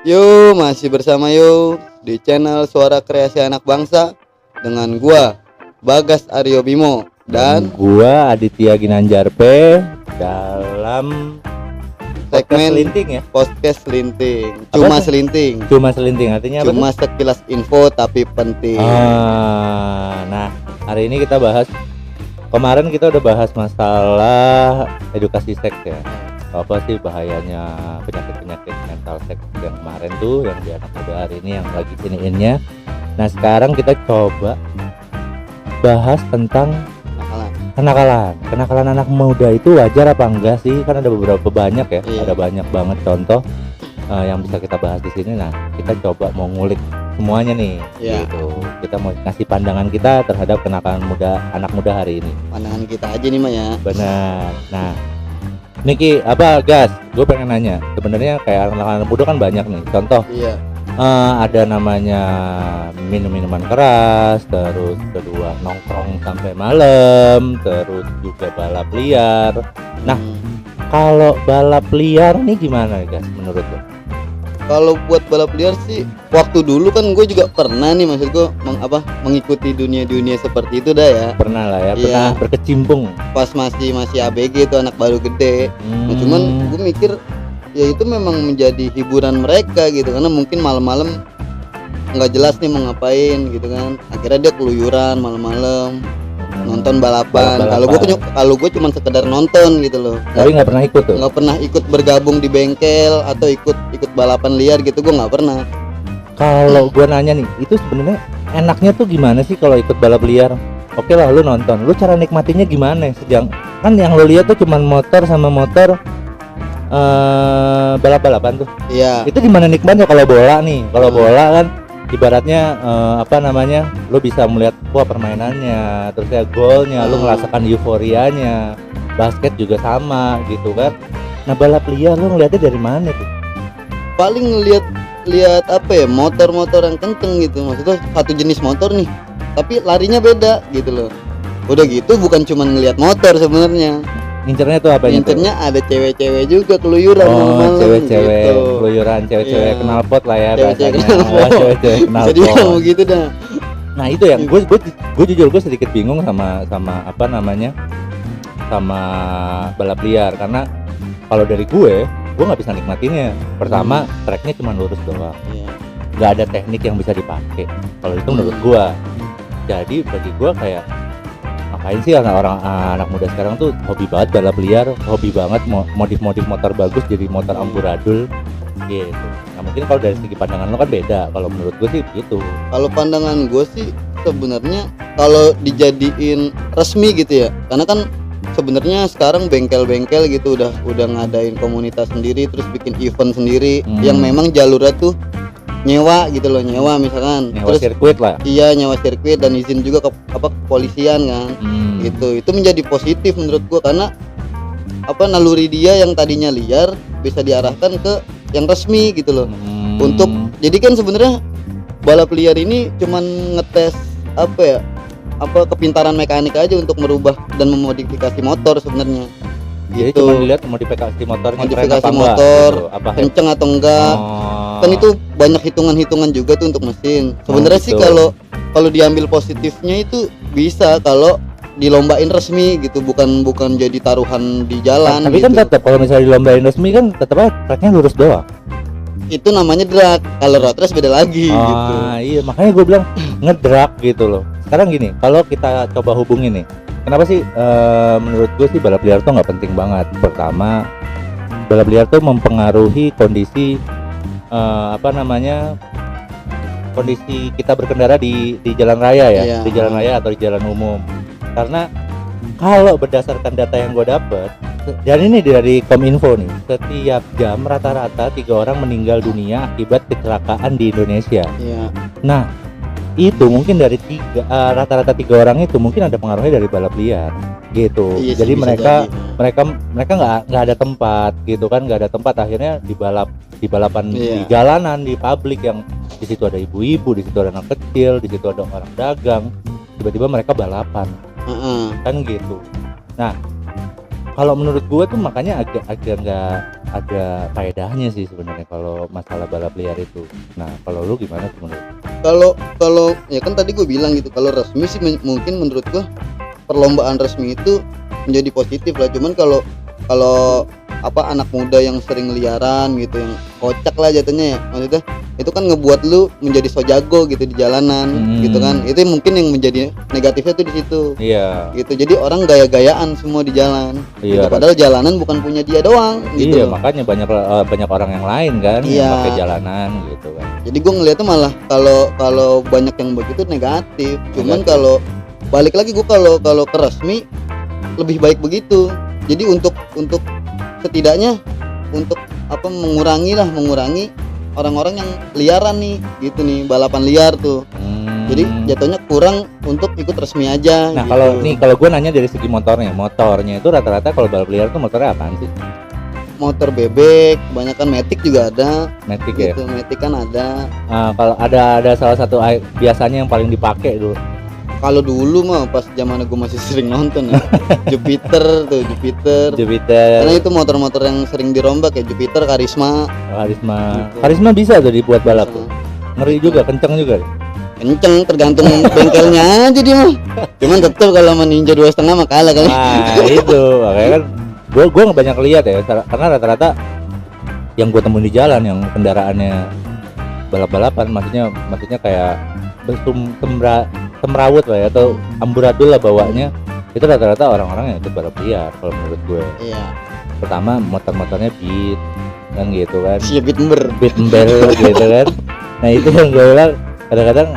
Yo, masih bersama Yo di channel Suara Kreasi Anak Bangsa dengan gua Bagas Aryo Bimo dan gua Aditya Ginanjar P dalam segmen selinting ya. podcast selinting. Cuma selinting. Cuma selinting artinya apa? Cuma sekilas info tapi penting. Nah, hari ini kita bahas, kemarin kita udah bahas masalah edukasi seks ya. Apa sih bahayanya penyakit-penyakit mental seks yang kemarin tuh, yang di anak muda hari ini yang lagi sini-innya. Nah, sekarang kita coba bahas tentang kenakalan anak muda itu wajar apa enggak sih? Kan ada beberapa banyak ya, ada banyak banget contoh yang bisa kita bahas di sini. Nah, kita coba mau ngulik semuanya nih, gitu. Kita mau ngasih pandangan kita terhadap kenakalan anak muda hari ini. Pandangan kita aja nih, Maya. Benar. Nah, Niki, Gas? Gue pengen nanya, sebenarnya kayak anak-anak muda kan banyak nih. Contoh, ada namanya minum-minuman keras, terus kedua nongkrong sampai malam, terus juga balap liar. Nah, kalau balap liar nih gimana, Gas? Menurut lo? Kalau buat balap liar sih, waktu dulu kan gue juga pernah nih, maksud gue mengikuti dunia seperti itu dah ya. Pernah lah ya, pernah berkecimpung. Pas masih ABG itu anak baru gede. Nah, cuman gue mikir ya itu memang menjadi hiburan mereka gitu, karena mungkin malam-malam nggak jelas nih mau ngapain gitu kan. Akhirnya dia keluyuran malam-malam nonton balapan. Kalau gue cuma sekedar nonton gitu loh. Tapi nggak pernah ikut tuh. Nggak pernah ikut bergabung di bengkel atau ikut balapan liar gitu, gue nggak pernah. Kalau gue nanya nih, itu sebenarnya enaknya tuh gimana sih kalau ikut balap liar? Oke lah, lu nonton, lu cara nikmatinya gimana? Sejak kan yang lu lihat tuh cuma motor balap-balapan tuh. Iya. Itu gimana nikmatnya kalau bola nih? Kalau bola kan ibaratnya lu bisa melihat permainannya, terus ya golnya, lu merasakan euforianya. Basket juga sama gitu kan. Nah, balap liar lu ngeliatnya dari mana tuh? Paling lihat apa ya, motor-motor yang kenceng gitu, maksudnya satu jenis motor nih tapi larinya beda gitu loh. Udah gitu bukan cuma ngelihat motor sebenarnya. Ngincernya tuh apa? Ngincernya ada cewek-cewek juga keluyuran malam-malam. Cewek-cewek gitu. Keluyuran, cewek-cewek knalpot lah ya. Cewek-cewek knalpot. Jadi begitu dah. Nah, itu yang gue jujur gue sedikit bingung sama balap liar, karena kalau dari gue nggak bisa nikmatinnya. Pertama, treknya cuma lurus doang, nggak ada teknik yang bisa dipakai. Kalau itu menurut gue. Jadi bagi gue kayak ngapain sih anak muda sekarang tuh hobi banget balap liar, hobi banget modif motor bagus jadi motor amburadul gitu. Nah, mungkin kalau dari segi pandangan lo kan beda. Kalau menurut gue sih begitu. Kalau pandangan gue sih sebenarnya kalau dijadiin resmi gitu ya, karena kan sebenarnya sekarang bengkel-bengkel gitu udah ngadain komunitas sendiri, terus bikin event sendiri yang memang jalurnya tuh nyewa gitu loh, misalkan nyewa sirkuit lah. Iya, nyewa sirkuit dan izin juga ke kepolisian kan. Gitu. Itu menjadi positif menurut gua, karena naluri dia yang tadinya liar bisa diarahkan ke yang resmi gitu loh. Untuk jadi kan sebenarnya balap liar ini cuman ngetes kepintaran mekanik aja untuk merubah dan memodifikasi motor sebenarnya. Jadi gitu. cuma dilihat modifikasi motornya, modifikasi motor gitu, kenceng atau enggak. Kan itu banyak hitungan juga tuh untuk mesin. Sebenarnya sih kalau diambil positifnya itu bisa kalau dilombain resmi gitu, bukan jadi taruhan di jalan. Tapi gitu. Kan tetap kalau misalnya dilombain resmi kan tetap aja treknya lurus doang. Itu namanya drag. Kalau road race beda lagi gitu. Iya, makanya gue bilang ngedrag gitu loh. Sekarang gini, kalau kita coba hubungin nih, kenapa sih menurut gue sih balap liar tuh nggak penting banget. Pertama, balap liar tuh mempengaruhi kondisi kondisi kita berkendara di jalan raya ya, di jalan raya atau di jalan umum. Karena kalau berdasarkan data yang gue dapet, dan ini dari Kominfo nih, setiap jam rata-rata 3 orang meninggal dunia akibat kecelakaan di Indonesia. Nah, itu mungkin dari rata-rata 3 orang itu mungkin ada pengaruhnya dari balap liar gitu. Jadi mereka nggak ada tempat gitu kan, nggak ada tempat, akhirnya di balapan di jalanan, di publik, yang di situ ada ibu-ibu, di situ ada anak kecil, di situ ada orang dagang, tiba-tiba mereka balapan. Kan gitu. Nah, kalau menurut gue tuh makanya agak ada faedahnya sih sebenarnya kalau masalah balap liar itu. Nah, kalau lu gimana sih menurut? Kalau ya kan tadi gue bilang gitu, kalau resmi sih mungkin menurut gue perlombaan resmi itu menjadi positif lah. Cuman kalau anak muda yang sering liaran gitu, yang kocak lah jatuhnya ya, maksudnya itu kan ngebuat lu menjadi so jago gitu di jalanan gitu kan. Itu mungkin yang menjadi negatifnya tuh di situ. Iya. Gitu. Jadi orang gaya-gayaan semua di jalan. Iya. Gitu. Padahal jalanan bukan punya dia doang gitu. Iya, makanya banyak orang yang lain kan yang pakai jalanan gitu kan. Jadi gue ngeliatnya malah kalau banyak yang begitu negatif. Cuman kalau balik lagi gue kalau ke resmi lebih baik begitu. Jadi untuk setidaknya untuk mengurangi orang-orang yang liaran nih gitu nih, balapan liar tuh. Jadi jatuhnya kurang untuk ikut resmi aja. Nah, gitu. kalau gue nanya dari segi motornya itu rata-rata kalau balap liar tuh motornya apaan sih? Motor bebek, kebanyakan Matic juga ada. Matic gitu, ya. Matic kan ada. Kalau ada salah satu biasanya yang paling dipakai dulu. Kalau dulu mah pas zaman gue masih sering nonton ya. Jupiter. Karena itu motor-motor yang sering dirombak ya, Jupiter, Karisma. Gitu. Karisma bisa tuh dibuat balap tuh. Ngeri juga, kenceng juga. Kenceng tergantung bengkelnya aja dia mah. Cuman tetep kalau sama Ninja 2,5 mah kalah kali. Nah, itu makanya kan gue banyak lihat ya, karena rata-rata yang gue temuin di jalan yang kendaraannya balap-balapan, maksudnya kayak semrawut lah ya, atau amburadul lah bawanya, itu rata-rata orang-orang yang ikut balap liar kalau menurut gue. Iya. Pertama motornya beat kan gitu kan. Iya, beat ember gitu kan. Nah, itu yang gue bilang kadang-kadang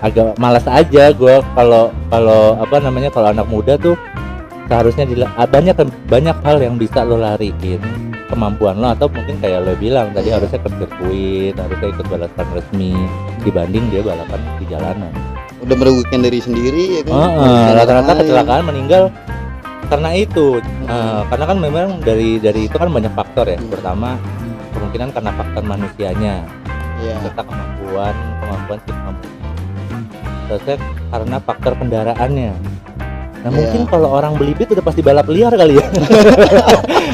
agak malas aja gue kalau anak muda tuh seharusnya banyak hal yang bisa lo lariin kemampuan lo, atau mungkin kayak lo bilang tadi harusnya ke sirkuit, harusnya ikut balapan resmi dibanding dia balapan di jalanan. Udah merugikan diri sendiri ya kan. Rata-rata kecelakaan meninggal karena itu. Karena kan memang dari itu kan banyak faktor ya. Pertama kemungkinan karena faktor manusianya, serta kemampuan si pengemudi. Terusnya karena faktor kendaraannya. Nah, mungkin kalau orang beli beat udah pasti balap liar kali ya.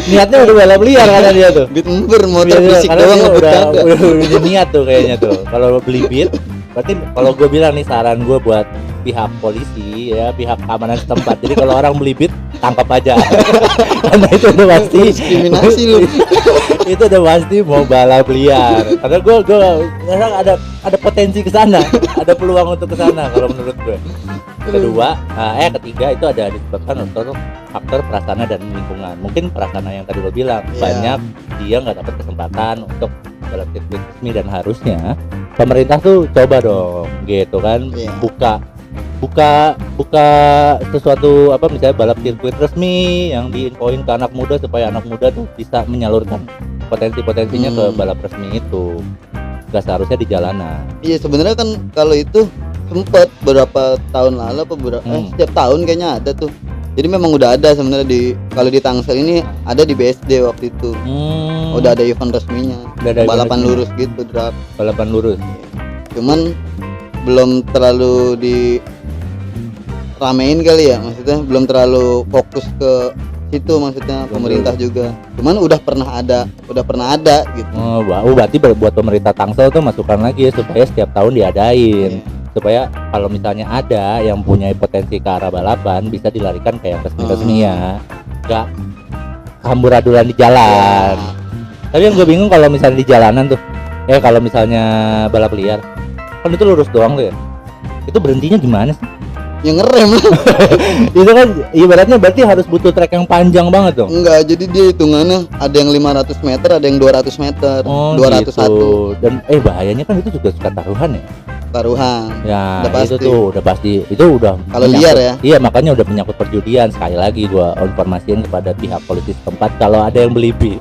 Niatnya udah balap liar karena dia tuh. Beat ember, motor fisik doang udah niat tuh kayaknya tuh. Kalau beli beat, berarti kalau gue bilang nih, saran gue buat pihak polisi ya, pihak keamanan setempat. Jadi kalau orang beli beat, tangkap aja. Karena itu udah pasti diskriminasi lu. Itu udah pasti mau balap liar. Karena gue ngerasa ada potensi ke sana, ada peluang untuk ke sana kalau menurut gue. Ketiga itu ada disebabkan untuk faktor prasarana dan lingkungan. Mungkin prasarana yang tadi lo bilang, banyak dia nggak dapat kesempatan untuk balap sirkuit resmi, dan harusnya pemerintah tuh coba dong gitu kan, buka sesuatu misalnya balap sirkuit resmi yang diinfoin ke anak muda supaya anak muda tuh bisa menyalurkan potensinya ke balap resmi itu. Gak seharusnya di jalanan. Iya, sebenarnya kan kalau itu sempat beberapa tahun lalu setiap tahun kayaknya ada tuh. Jadi memang udah ada sebenarnya kalau di Tangsel ini ada di BSD waktu itu. Udah ada event resminya. Balapan lurus gitu, draft. Balapan lurus. Cuman belum terlalu diramein kali ya, maksudnya belum terlalu fokus ke situ, maksudnya pemerintah juga. Cuman udah pernah ada gitu. Berarti buat pemerintah Tangsel tuh masukan lagi ya, supaya setiap tahun diadain. Supaya kalau misalnya ada yang punya potensi ke arah balapan bisa dilarikan ke yang resmi-resmi ya, nggak hamburadulan di jalan. Tapi yang gue bingung kalau misalnya di jalanan tuh, kalau misalnya balap liar kan itu lurus doang tuh ya, itu berhentinya gimana sih? Yang ngerem lah. Itu kan ibaratnya berarti harus butuh trek yang panjang banget dong. Enggak, jadi dia hitungannya ada yang 500 meter, ada yang 200 meter, 201 gitu. Dan bahayanya kan itu juga suka taruhan ya, udah pasti itu udah kalau liar ya. Iya, makanya udah menyangkut perjudian. Sekali lagi gua informasiin kepada pihak polisi setempat, kalau ada yang beli beat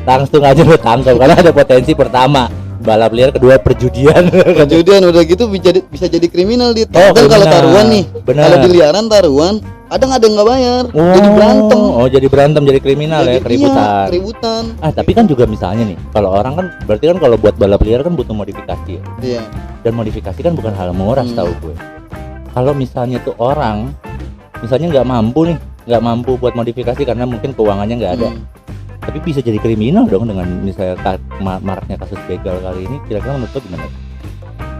langsung aja lo tangkap, karena ada potensi pertama balap liar, kedua perjudian udah gitu bisa jadi kriminal dia. Kalau taruhan nih, kalau di liaran taruhan kadang ada yang nggak bayar, jadi berantem, jadi kriminal ya, keributan. Tapi kan juga misalnya nih, kalau orang kan berarti kan kalau buat balap liar kan butuh modifikasi ya. Iya. Dan modifikasi kan bukan hal murah, setahu gue. Kalau misalnya tuh orang misalnya nggak mampu buat modifikasi karena mungkin keuangannya nggak ada, Tapi bisa jadi kriminal dong dengan misalnya maraknya kasus begal kali ini. Kira-kira menurut lo gimana?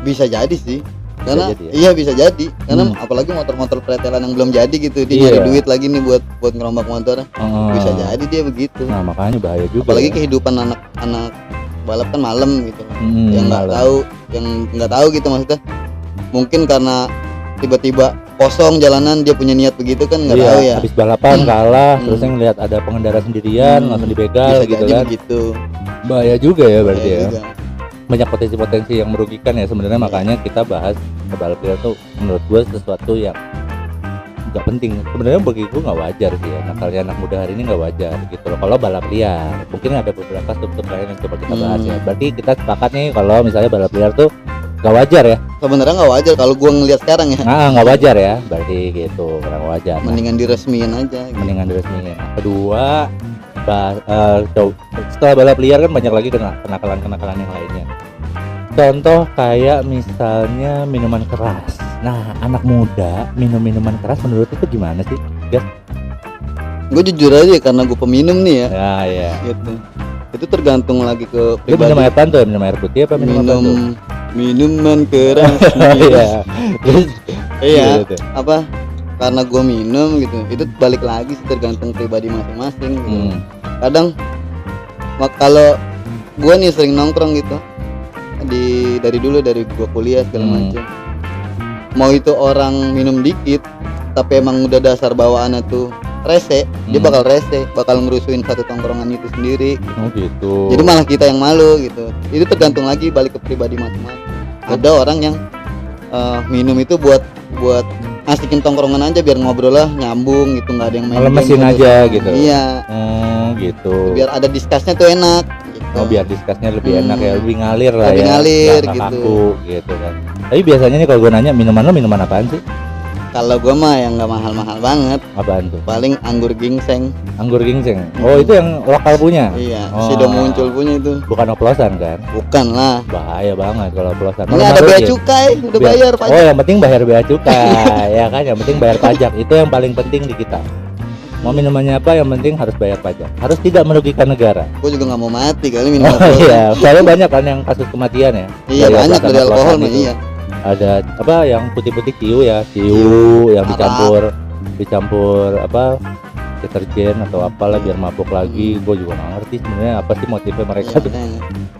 Bisa jadi sih. Karena jadi ya? iya bisa jadi. Karena apalagi motor-motor pretelan yang belum jadi gitu, dia nyari duit lagi nih buat ngerombak motor. Bisa jadi dia begitu. Nah, makanya bahaya juga. Apalagi kehidupan anak-anak balap kan malam gitu. Yang nggak tahu gitu maksudnya. Mungkin karena tiba-tiba kosong jalanan dia punya niat begitu kan nggak tahu ya. Habis balapan kalah, terus yang lihat ada pengendara sendirian langsung dibegal bisa gitu jadi kan. Begitu. Bahaya juga ya berarti Bahaya ya. juga. Banyak potensi-potensi yang merugikan ya sebenarnya, makanya kita bahas balap liar tuh menurut gue sesuatu yang nggak penting sebenarnya. Bagi gue nggak wajar sih ya, nakalnya anak muda hari ini nggak wajar gitu loh kalau balap liar. Mungkin ada beberapa sub-sub lain yang coba kita bahas ya. Berarti kita sepakat nih kalau misalnya balap liar tuh nggak wajar ya. Sebenarnya nggak wajar kalau gue ngelihat sekarang ya. Nggak wajar ya, berarti gitu kurang wajar. Mendingan diresmiin aja gitu. Mendingan diresmiin. Kedua, setelah balap liar kan banyak lagi kenakalan yang lainnya. Contoh kayak misalnya minuman keras. Nah, anak muda minum minuman keras menurut itu gimana sih, Gas? Gue jujur aja karena gue peminum nih ya. Ya, ya. Gitu. Itu tergantung lagi ke Lu minum air apaan tuh? Minum air putih apa minum apa tuh? Minuman keras. Iya. Iya. Gitu. Apa? Karena gue minum gitu. Itu balik lagi sih tergantung pribadi masing-masing gitu. Kadang kalau gue nih sering nongkrong gitu. Dari gua kuliah segala macam. Mau itu orang minum dikit tapi emang udah dasar bawaannya tuh rese, dia bakal rese, bakal ngerusuin satu tongkrongan itu sendiri. Oh gitu. Jadi malah kita yang malu gitu. Itu tergantung lagi balik ke pribadi masing-masing. Ada orang yang minum itu buat asikin tongkrongan aja biar ngobrol lah nyambung gitu, nggak ada yang main mesin aja gitu. Iya. Gitu. Biar ada diskusnya tuh enak. Oh, biar diskusnya lebih enak ya, lebih ngalir lah lebih ya. Ngalir gak gitu. Kaku gitu kan. Tapi biasanya nih kalau gue nanya minuman lo minuman apaan sih? Kalau gue mah yang nggak mahal-mahal banget. Apaan tuh? Paling anggur ginseng. Anggur ginseng. Oh, itu yang lokal punya? Iya, Sido Muncul punya itu. Bukan oplosan kan? Bukan lah. Bahaya banget kalau oplosan. Ini ada bea cukai, udah bayar pajak. Oh, yang penting bayar bea cukai. Ya kan, yang penting bayar pajak. Itu yang paling penting di kita. Mau minumannya apa, yang penting harus bayar pajak. Harus tidak merugikan negara. Gue juga nggak mau mati kali minum alkohol. Iya, soalnya banyak kan yang kasus kematian ya. Iya, banyak dari alkohol mah iya. Ada apa yang putih-putih ciu ya, yang dicampur apa deterjen atau apalah biar mabuk lagi. Gue juga nggak ngerti sebenarnya apa sih motifnya mereka tuh.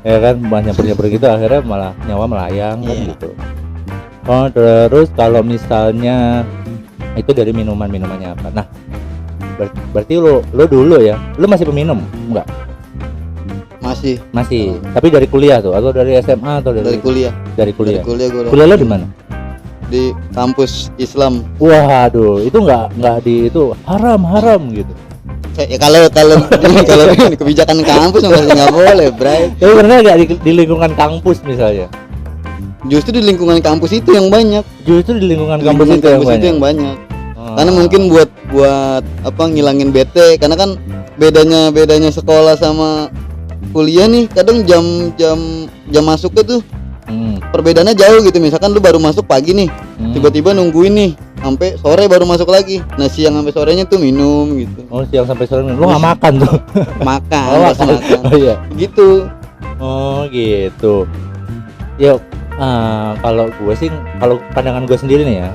Ya kan, banyak gitu akhirnya malah nyawa melayang kan gitu. Oh, terus kalau misalnya itu dari minumannya apa? Nah, berarti lo dulu ya, lo masih peminum enggak? Masih. Tapi dari kuliah tuh atau dari SMA atau dari kuliah? Dari kuliah gue. Kuliah lo di mana? Di kampus Islam. Waduh, itu enggak di itu haram gitu. Ya kalau kebijakan kampus nggak boleh, Bray. Tapi benar nggak di lingkungan kampus misalnya? Justru di lingkungan kampus itu yang banyak. Kampus itu yang banyak. Karena mungkin buat apa ngilangin bete, karena kan bedanya sekolah sama kuliah nih kadang jam masuknya tuh perbedaannya jauh gitu. Misalkan lu baru masuk pagi nih, tiba-tiba nungguin nih sampai sore baru masuk lagi. Nah, siang sampai sorenya tuh minum gitu. Oh, siang sampai sore minum. Lu nggak makan tuh? Makan. Oh iya. Gitu. Oh gitu. Ya. Kalau gue sih, kalau pandangan gue sendiri nih ya,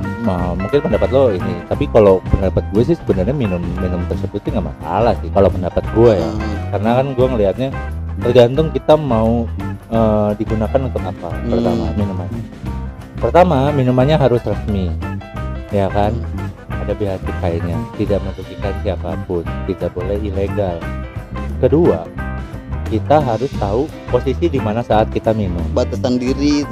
mungkin pendapat lo ini, tapi kalau pendapat gue sih sebenarnya minum tersebut sih nggak masalah sih kalau pendapat gue ya, karena kan gue ngelihatnya tergantung kita mau digunakan untuk apa. Pertama minumannya harus resmi, ya kan, ada bea cukainya, tidak merugikan siapapun, tidak boleh ilegal. Kedua, kita harus tahu posisi di mana saat kita minum, batasan diri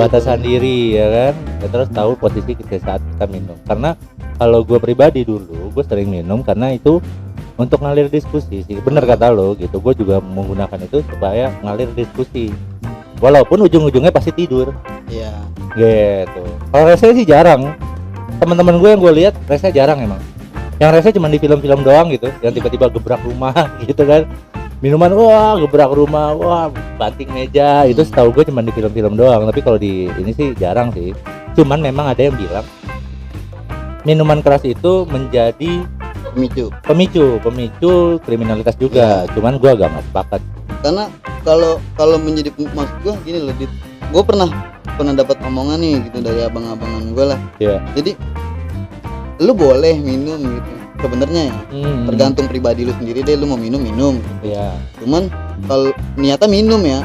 ya kan, ya, terus tahu posisi kita saat kita minum. Karena kalau gue pribadi dulu gue sering minum karena itu untuk ngalir diskusi sih, bener kata lo gitu. Gue juga menggunakan itu supaya ngalir diskusi, walaupun ujung-ujungnya pasti tidur. Iya. Gitu. Kalau rese sih jarang, teman-teman gue yang gue lihat rese jarang emang. Yang rese cuma di film-film doang gitu, yang tiba-tiba gebrak rumah gitu kan. Minuman, wah gebrak rumah, wah banting meja, itu setahu gue cuma di film-film doang. Tapi kalau di ini sih jarang sih. Cuman memang ada yang bilang minuman keras itu menjadi pemicu kriminalitas juga. Cuman gua agak nggak sepakat. Karena kalau menjadi maksud gua gini loh, gua pernah dapat omongan nih gitu dari abang-abangan gua lah. Iya. Jadi lu boleh minum gitu sebenarnya ya, tergantung pribadi lu sendiri deh, lu mau minum gitu. Iya. Cuman kalau niatnya minum ya,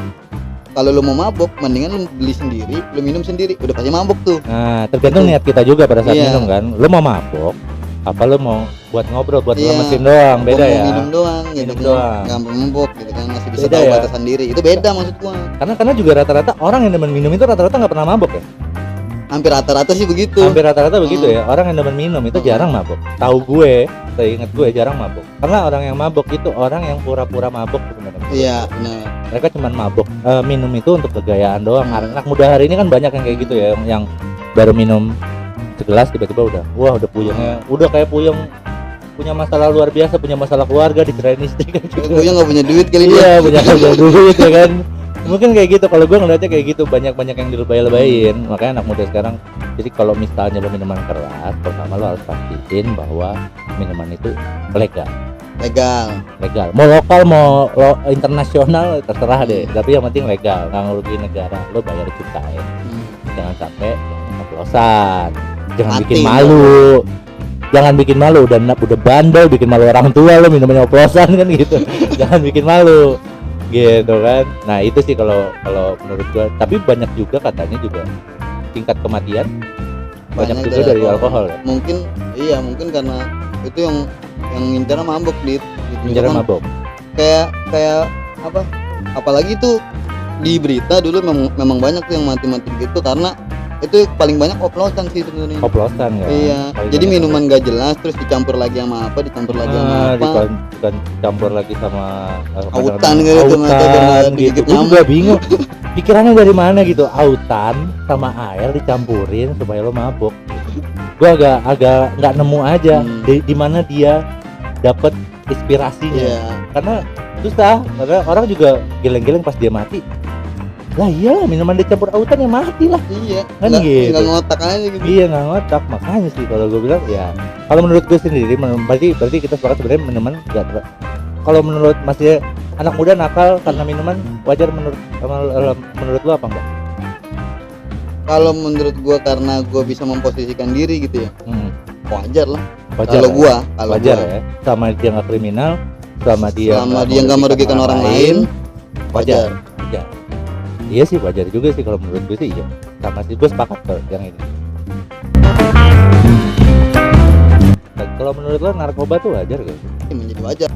kalau lu mau mabok mendingan lu beli sendiri, lu minum sendiri, udah pasti mabok tuh. Nah, tergantung niat kita juga pada saat minum kan. Lu mau mabok apa lu mau buat ngobrol, buat lemesin doang, beda ya. Minum doang gitu minum kan. doang. Gampang mabok gitu kan, masih bisa Beda tahu ya. batasan diri. Itu beda maksud gua. Karena juga rata-rata orang yang demen minum itu rata-rata nggak pernah mabok ya. Hampir rata-rata sih begitu. Hampir rata-rata begitu ya. Orang yang demen minum itu jarang mabok. Tahu gue, seingat gue jarang mabok. Karena orang yang mabok itu orang yang pura-pura mabok sebenarnya. Iya, benar. Mereka cuma mabok minum itu untuk kegayaan doang. Anak muda hari ini kan banyak yang kayak gitu ya, yang baru minum segelas tiba-tiba udah puyengnya, udah kayak puyeng punya masalah luar biasa, punya masalah keluarga, dicerain istri kayak gitu. Gue nggak punya duit kali Iya, dia. punya duit ya kan. Mungkin kayak gitu, kalau gue ngeliatnya kayak gitu, banyak yang dilebay-lebayin. Makanya anak muda sekarang, jadi kalau misalnya lo minuman keras, pertama lo harus pastiin bahwa minuman itu legal. Mau lokal mau internasional terserah deh, tapi yang penting legal, nggak ngerugiin negara. Lo bayar cukai, jangan sampai oplosan, jangan bikin malu. Jangan bikin malu, udah bandel bikin malu orang tua lo minumannya oplosan kan gitu. Jangan bikin malu gitu kan. Nah itu sih kalau menurut gua. Tapi banyak juga katanya juga tingkat kematian banyak juga dari alkohol ya. Mungkin karena itu yang ngincernya mabok gitu. Ngincernya mabok. Kayak apa? Apalagi tuh di berita dulu memang banyak tuh yang mati gitu karena itu paling banyak oplosan sih sebenarnya. Oplosan ya. Iya. Jadi minuman gak jelas terus dicampur lagi sama apa? Dicampur lagi sama autan gitu. Gue juga bingung. Pikirannya dari mana gitu? Autan sama air dicampurin supaya lo mabok. Gue agak nggak nemu aja di mana dia dapat inspirasinya. Iya. Karena susah. Karena orang juga geleng-geleng pas dia mati. Lah iyalah, minuman dicampur autan ya mati lah. Iya. Kan gitu. Nggak ngotak aja gitu. Iya, nggak ngotak. Makanya sih kalau gue bilang ya, kalau menurut gue sendiri berarti kita sepakat sebenarnya minuman enggak. Kalau menurut masih anak muda nakal karena minuman, wajar menurut lo apa enggak? Kalau menurut gue karena gue bisa memposisikan diri gitu ya. Wajar lah. Wajar. Kalau wajar ya. Sama dia nggak kriminal, sama dia nggak merugikan orang lain, wajar. Iya sih, wajar juga sih kalau menurut gue sih. Iya, sama sih, gue sepakat tuh yang ini. Nah, kalau menurut lo narkoba tuh wajar gak? Menjadi wajar.